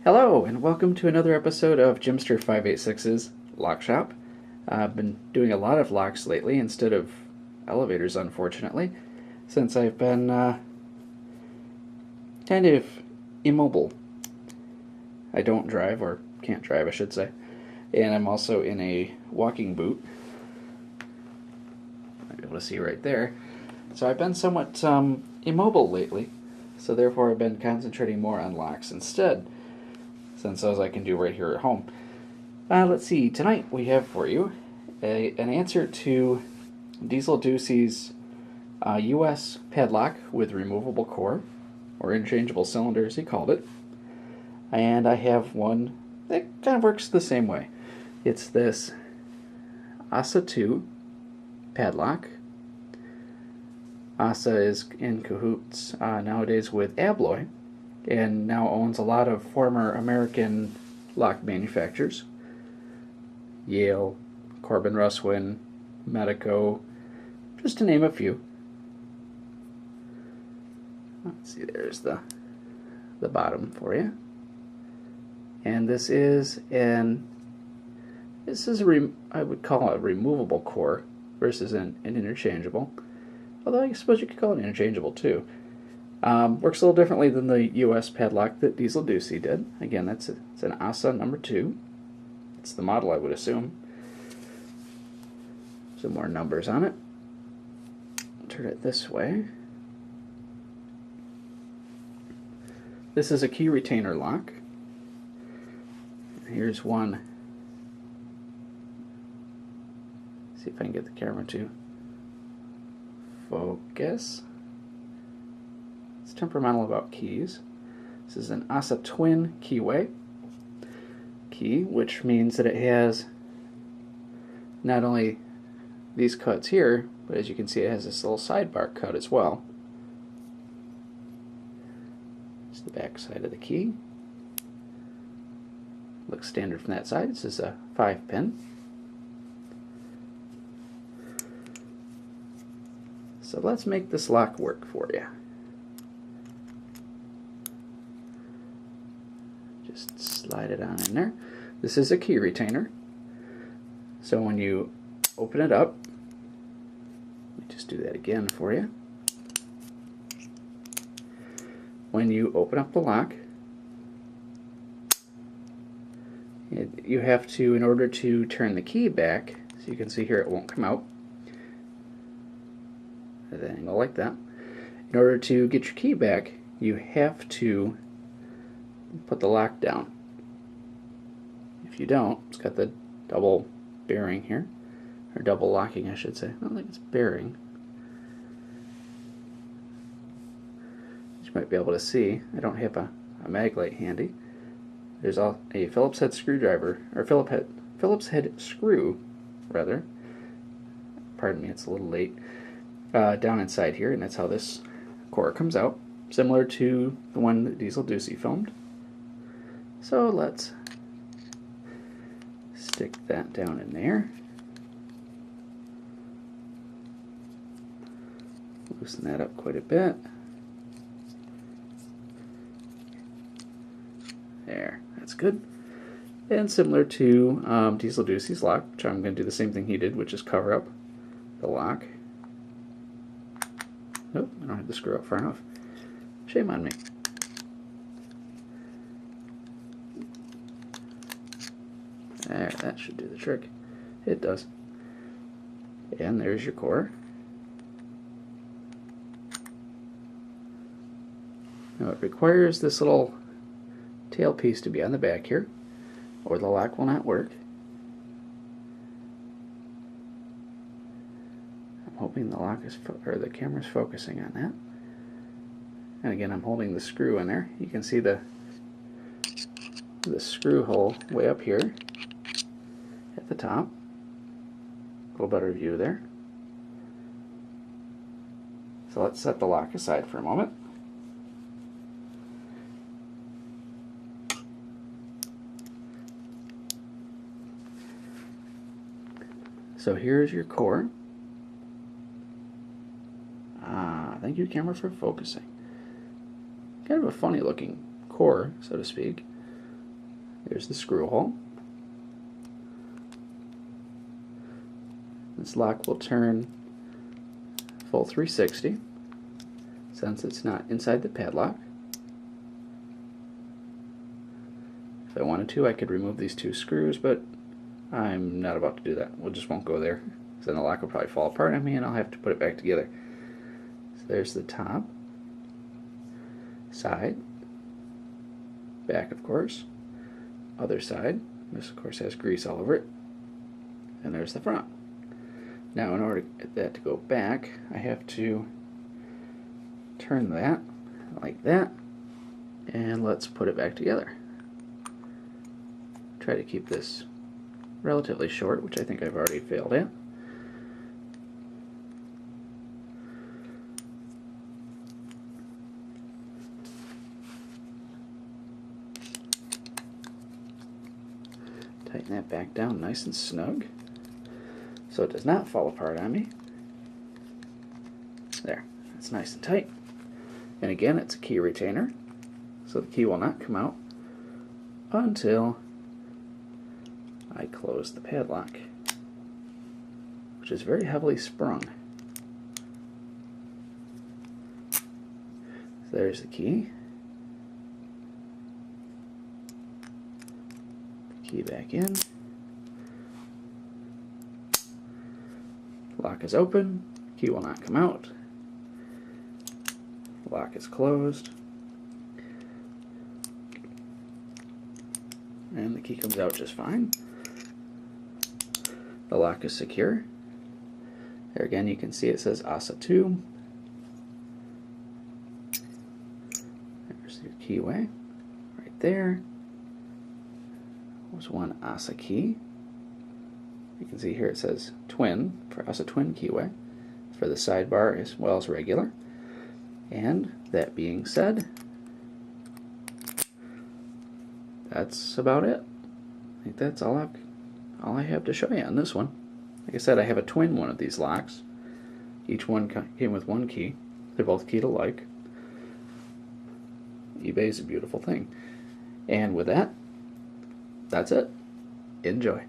Hello, and welcome to another episode of Jimster 586's Lock Shop. I've been doing a lot of locks lately instead of elevators, unfortunately, since I've been kind of immobile. I don't drive, or can't drive, I should say, and I'm also in a walking boot. Might be able to see right there. So I've been somewhat immobile lately, so therefore I've been concentrating more on locks instead, since those I can do right here at home. Let's see, tonight we have for you an answer to DieselDucy's US padlock with removable core, or interchangeable cylinder as he called it. And I have one that kind of works the same way. It's this Assa II padlock. Assa is in cahoots nowadays with Abloy, and now owns a lot of former American lock manufacturers. Yale, Corbin Russwin, Medico, just to name a few. Let's see, there's the bottom for you. And this is I would call it a removable core versus an interchangeable. Although I suppose you could call it interchangeable too. Works a little differently than the US padlock that DieselDucy did. Again, it's an Assa number 2. It's the model, I would assume. Some more numbers on it. Turn it this way. This is a key retainer lock. Here's one. See if I can get the camera to focus. It's temperamental about keys. This is an Assa twin keyway key, which means that it has not only these cuts here, but as you can see it has this little sidebar cut as well. It's the back side of the key. Looks standard from that side. This is a 5-pin. So let's make this lock work for you. Just slide it on in there. This is a key retainer. So when you open it up, let me just do that again for you. When you open up the lock, you have to, in order to turn the key back, so you can see here it won't come out at an angle like that. In order to get your key back, you have to put the lock down. If you don't, it's got the double bearing here, or double locking I should say. I don't think it's bearing. As you might be able to see, I don't have a mag light handy. There's a Phillips head screwdriver, or Phillips head screw, rather. Pardon me, it's a little late. Down inside here, and that's how this core comes out, similar to the one that DieselDucy filmed. So let's stick that down in there. Loosen that up quite a bit. There, that's good. And similar to DieselDucy's lock, which I'm going to do the same thing he did, which is cover up the lock. Nope, I don't have the screw up far enough. Shame on me. There, that should do the trick. It does. And there's your core. Now it requires this little tail piece to be on the back here, or the lock will not work. I'm hoping the lock is or the camera's focusing on that. And again, I'm holding the screw in there. You can see the screw hole way up here at the top. A little better view there. So let's set the lock aside for a moment. So here's your core. Thank you, camera, for focusing. Kind of a funny looking core, so to speak. There's the screw hole. This lock will turn full 360 since it's not inside the padlock. If I wanted to, I could remove these two screws, but I'm not about to do that. We just won't go there, because then the lock will probably fall apart on me and I'll have to put it back together. So there's the top, side, back of course, other side. This of course has grease all over it. And there's the front. Now in order to get that to go back, I have to turn that like that, and let's put it back together. Try to keep this relatively short, which I think I've already failed at. Tighten that back down nice and snug so it does not fall apart on me. There, that's nice and tight. And again, it's a key retainer, so the key will not come out until I close the padlock, which is very heavily sprung. So there's the key. Key back in. Lock is open. Key will not come out. Lock is closed. And the key comes out just fine. The lock is secure. There again you can see it says Assa II. There's your keyway right there. There's one Assa key. You can see here it says twin for Assa twin keyway for the sidebar as well as regular. And that being said, that's about it. I think that's all I have to show you on this one. Like I said, I have a twin one of these locks. Each one came with one key. They're both keyed alike. eBay is a beautiful thing. And with that, that's it. Enjoy.